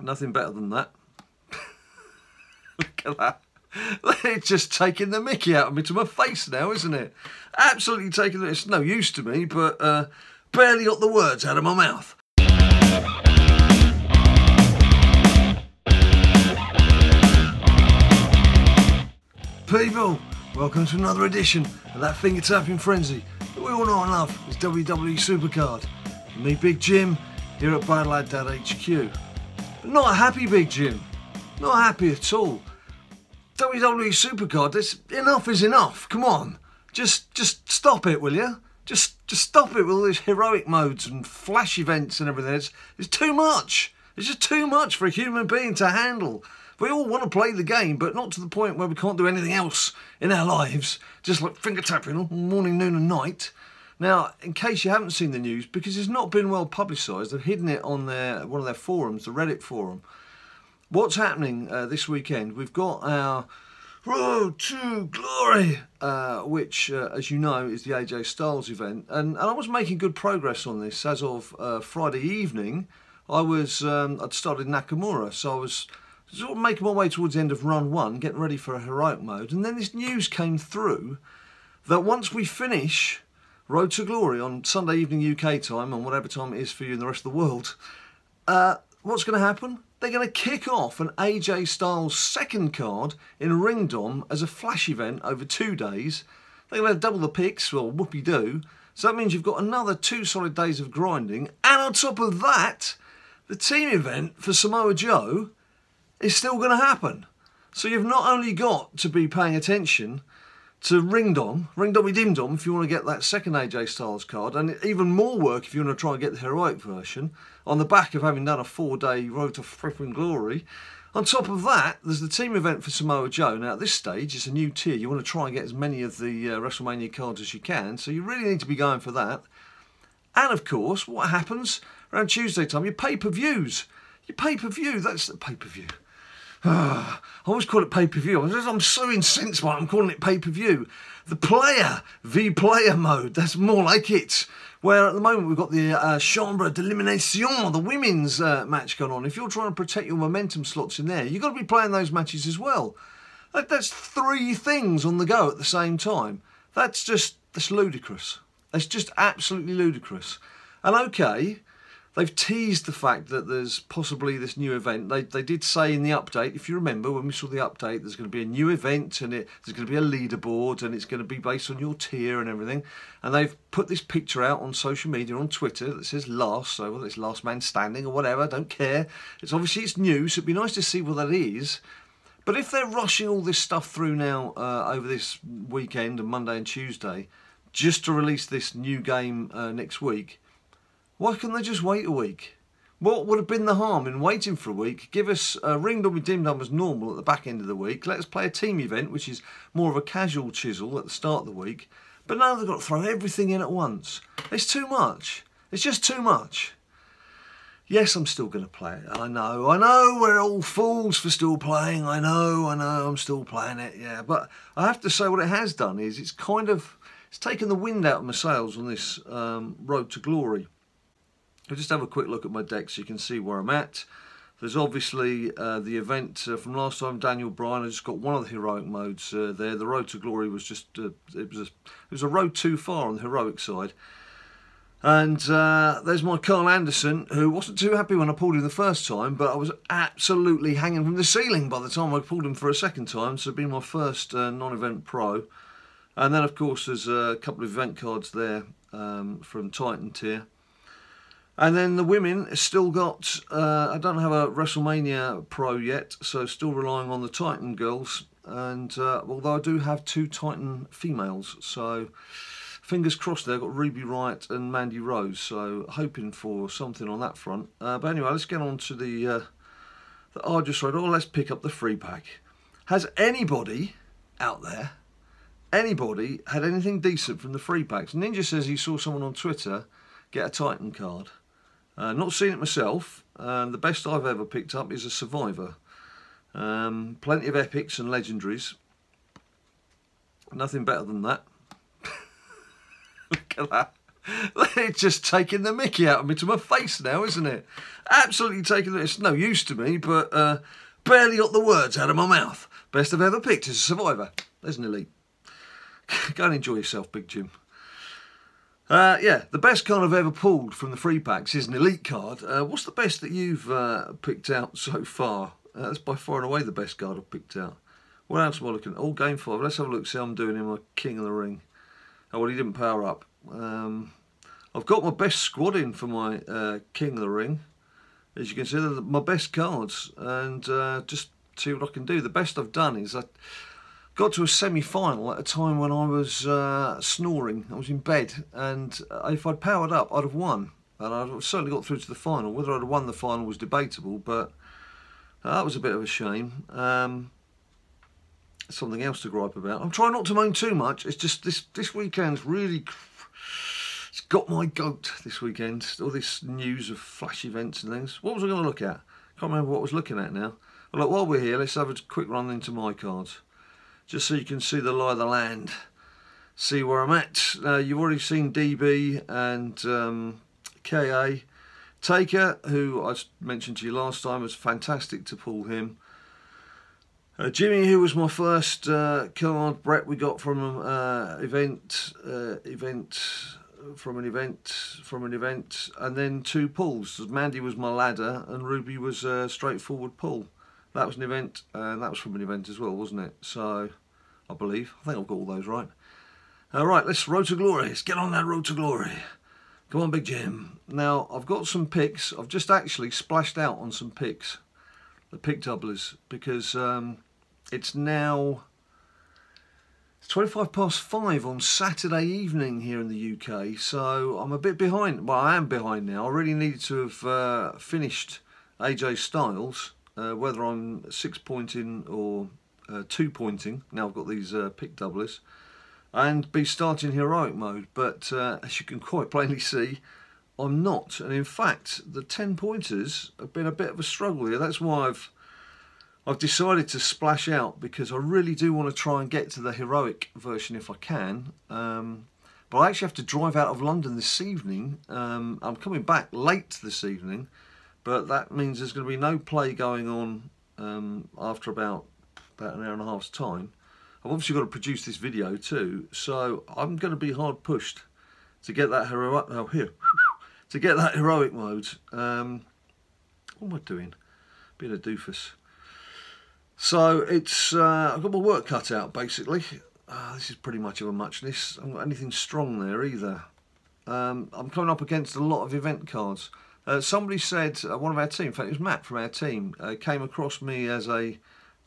Nothing better than that. Look at that. They're just taking the mickey out of me to my face now, isn't it? Absolutely taking it. It's no use to me, but barely got the words out of my mouth. People, welcome to another edition of that finger-tapping frenzy that we all know and love is WWE SuperCard. And me, Big Jim, here at BadLadDad HQ. But not a happy Big Jim. Not happy at all. WWE SuperCard, enough is enough. Come on. Just stop it, will you? Just stop it with all these heroic modes and flash events and everything. It's too much. It's just too much for a human being to handle. We all want to play the game, but not to the point where we can't do anything else in our lives, just like finger tapping all morning, noon and night. Now, in case you haven't seen the news, because it's not been well publicised, they've hidden it on one of their forums, the Reddit forum. What's happening this weekend, we've got our Road to Glory, which, as you know, is the AJ Styles event. And I was making good progress on this as of Friday evening. I'd started Nakamura, so I was sort of making my way towards the end of run one, getting ready for a heroic mode, and then this news came through that once we finish Road to Glory on Sunday evening UK time, and whatever time it is for you in the rest of the world, what's going to happen? They're going to kick off an AJ Styles second card in Ring Dom as a flash event over 2 days. They're going to double the picks, well, whoopie-doo. So that means you've got another 2 solid days of grinding, and on top of that, the team event for Samoa Joe is still going to happen. So you've not only got to be paying attention to Ring Domidimdum if you want to get that second AJ Styles card, and even more work if you want to try and get the heroic version, on the back of having done a 4-day Road to Fripping Glory. On top of that, there's the team event for Samoa Joe. Now at this stage, it's a new tier. You want to try and get as many of the WrestleMania cards as you can, so you really need to be going for that. And of course, what happens around Tuesday time? Your pay-per-views. Your pay-per-view, that's the pay-per-view. I always call it pay-per-view. I'm so incensed by it, I'm calling it pay-per-view. The player v player mode, that's more like it. Where at the moment we've got the Chambre d'Elimination, the women's match going on. If you're trying to protect your momentum slots in there, you've got to be playing those matches as well. That's 3 things on the go at the same time. That's ludicrous. That's just absolutely ludicrous. And okay, they've teased the fact that there's possibly this new event. They did say in the update, if you remember, when we saw the update, there's going to be a new event and there's going to be a leaderboard and it's going to be based on your tier and everything. And they've put this picture out on social media, on Twitter, that says last, so whether it's last man standing or whatever, I don't care. It's obviously it's new, so it'd be nice to see what that is. But if they're rushing all this stuff through now over this weekend and Monday and Tuesday, just to release this new game next week, why can't they just wait a week? What would have been the harm in waiting for a week? Give us Ring Domidimdum as normal at the back end of the week. Let us play a team event, which is more of a casual chisel at the start of the week. But now they've got to throw everything in at once. It's too much. It's just too much. Yes, I'm still going to play it. I know we're all fools for still playing. I know, I'm still playing it, yeah. But I have to say what it has done is it's taken the wind out of my sails on this Road to Glory. I'll just have a quick look at my deck so you can see where I'm at. There's obviously the event from last time, Daniel Bryan. I just got one of the heroic modes there. The Road to Glory was just it was a road too far on the heroic side. And there's my Carl Anderson, who wasn't too happy when I pulled him the first time, but I was absolutely hanging from the ceiling by the time I pulled him for a second time. So it'd been my first non-event pro. And then of course there's a couple of event cards there from Titan tier. And then the women have still got, I don't have a WrestleMania Pro yet, so still relying on the Titan girls. And although I do have 2 Titan females, so fingers crossed there. I've got Ruby Riott and Mandy Rose, so hoping for something on that front. But anyway, let's get on to the arduous road. Let's pick up the free pack. Has anybody out there, had anything decent from the free packs? Ninja says he saw someone on Twitter get a Titan card. Not seen it myself. The best I've ever picked up is a Survivor. Plenty of epics and legendaries. Nothing better than that. Look at that. They're just taking the mickey out of me to my face now, isn't it? Absolutely taking it. It's no use to me, but barely got the words out of my mouth. Best I've ever picked is a Survivor. There's an Elite. Go and enjoy yourself, Big Jim. Yeah, the best card I've ever pulled from the free packs is an Elite card. What's the best that you've picked out so far? That's by far and away the best card I've picked out. What else am I looking at? All Game 5. Let's have a look, see how I'm doing in my King of the Ring. Oh, well, he didn't power up. I've got my best squad in for my King of the Ring. As you can see, they're my best cards. And just see what I can do. The best I've done is I got to a semi-final at a time when I was snoring. I was in bed, and if I'd powered up, I'd have won. And I'd certainly got through to the final. Whether I'd have won the final was debatable, but that was a bit of a shame. Something else to gripe about. I'm trying not to moan too much. It's just this weekend's really... It's got my goat this weekend. All this news of flash events and things. What was I going to look at? Can't remember what I was looking at now. Well, look, while we're here, let's have a quick run into my cards. Just so you can see the lie of the land. See where I'm at. You've already seen DB and KA. Taker, who I mentioned to you last time, was fantastic to pull him. Jimmy, who was my first card. Brett, we got from an event, and then 2 pulls. Mandy was my ladder, and Ruby was a straightforward pull. That was an event, and that was from an event as well, wasn't it? So, I believe. I think I've got all those right. Right, let's Road to Glory. Let's get on that Road to Glory. Come on, Big Jim. Now, I've got some picks. I've just actually splashed out on some picks. The pick doublers, because it's now 5:25 on Saturday evening here in the UK, so I'm a bit behind. Well, I am behind now. I really needed to have finished AJ Styles, whether I'm 6-pointing or 2-pointing. Now I've got these pick doublers, and be starting heroic mode, but as you can quite plainly see, I'm not. And in fact, the 10-pointers have been a bit of a struggle here. That's why I've decided to splash out, because I really do want to try and get to the heroic version if I can. But I actually have to drive out of London this evening. I'm coming back late this evening, but that means there's going to be no play going on after about an hour and a half's time. I've obviously got to produce this video too, so I'm going to be hard pushed to get that heroic. Oh, here. To get that heroic mode. What am I doing? Being a doofus. So it's I've got my work cut out basically. This is pretty much of a muchness. I haven't got anything strong there either. I'm coming up against a lot of event cards. Somebody said, one of our team, in fact it was Matt from our team, came across me as a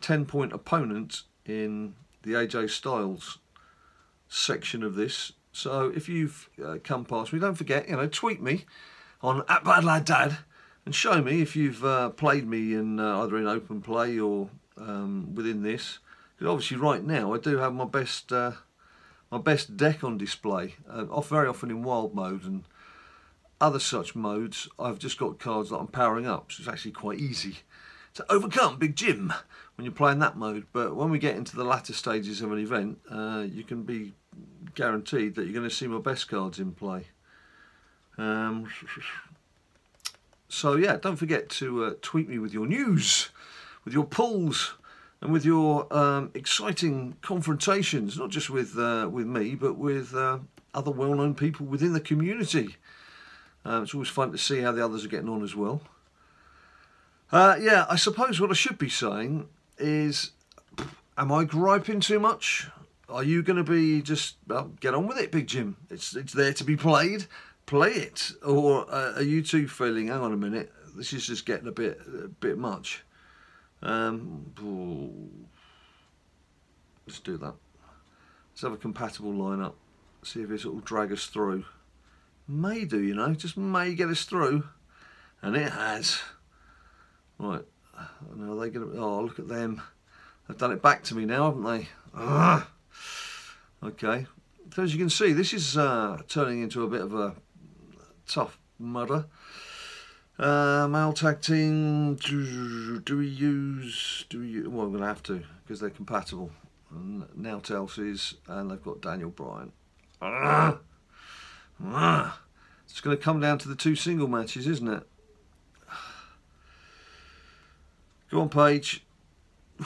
10-point opponent in the AJ Styles section of this. So if you've come past me, don't forget, tweet me on @BadLadDad and show me if you've played me in either in open play or within this. Because obviously right now I do have my best deck on display. Very often in wild mode and other such modes, I've just got cards that I'm powering up, so it's actually quite easy to overcome Big Jim when you're playing that mode. But when we get into the latter stages of an event, you can be guaranteed that you're going to see my best cards in play. So yeah, don't forget to tweet me with your news, with your pulls, and with your exciting confrontations, not just with me, but with other well-known people within the community. It's always fun to see how the others are getting on as well. Yeah, I suppose what I should be saying is, am I griping too much? Are you going to be just, well, get on with it, Big Jim? It's there to be played. Play it. Or are you two feeling, hang on a minute, this is just getting a bit much? Let's do that. Let's have a compatible lineup. See if this will drag us through. May do, just may get us through. And it has. Right. Now are they going to... Oh, look at them. They've done it back to me now, haven't they? Ugh. Okay. So as you can see, this is turning into a bit of a tough mudder. Male tag team. Do we use... Well, I'm going to have to, because they're compatible. And now Telsies, and they've got Daniel Bryan. It's going to come down to the 2 single matches, isn't it? Go on, Paige.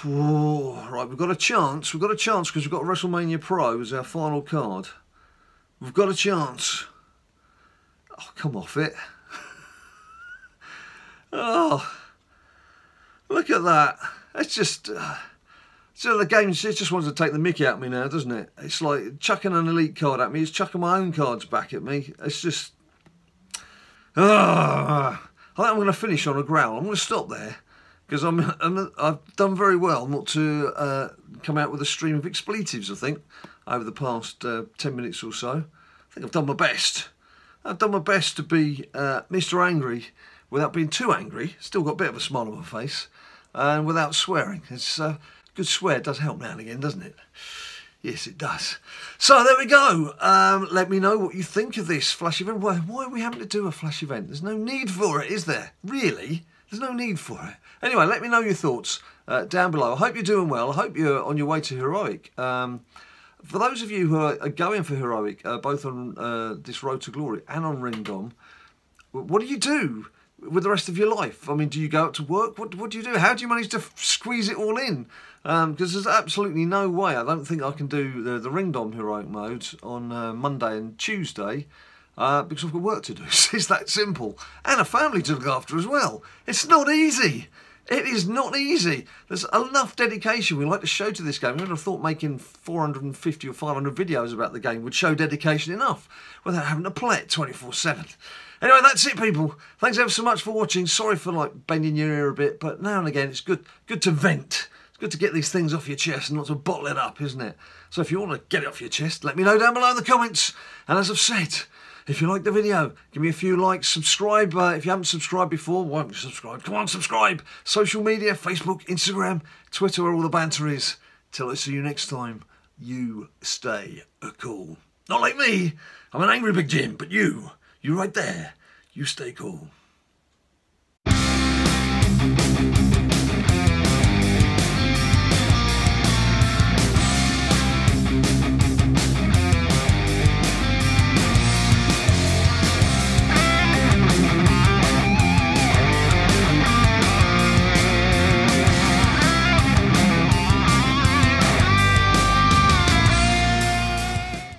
Oh, right, we've got a chance. We've got a chance because we've got WrestleMania Pro as our final card. We've got a chance. Oh, come off it. Oh, look at that. It's just... so the game just wants to take the mickey out of me now, doesn't it? It's like chucking an elite card at me. It's chucking my own cards back at me. It's just... I think I'm going to finish on a growl. I'm going to stop there. Because I've done very well not to come out with a stream of expletives, I think, over the past 10 minutes or so. I think I've done my best. I've done my best to be Mr. Angry without being too angry. Still got a bit of a smile on my face. And without swearing. It's good swear does help now and again, doesn't it? Yes, it does. So there we go. Let me know what you think of this flash event. Why are we having to do a flash event? There's no need for it, is there? Really? There's no need for it. Anyway, let me know your thoughts down below. I hope you're doing well. I hope you're on your way to Heroic. For those of you who are going for Heroic, both on this Road to Glory and on Ring Dom, what do you do with the rest of your life? I mean, do you go out to work? What do you do? How do you manage to squeeze it all in? Because there's absolutely no way. I don't think I can do the Ring Dom Heroic mode on Monday and Tuesday. Because I've got work to do. It's that simple. And a family to look after as well. It's not easy. It is not easy. There's enough dedication we like to show to this game. I would have thought making 450 or 500 videos about the game would show dedication enough without having to play it 24/7. Anyway, that's it, people. Thanks ever so much for watching. Sorry for like bending your ear a bit, but now and again it's good to vent. It's good to get these things off your chest and not to bottle it up, isn't it? So if you want to get it off your chest, let me know down below in the comments. And as I've said, if you liked the video, give me a few likes, subscribe. If you haven't subscribed before, why don't you subscribe? Come on, subscribe. Social media, Facebook, Instagram, Twitter, where all the banter is. Till I see you next time, you stay cool. Not like me. I'm an angry big Jim, but you right there, you stay cool.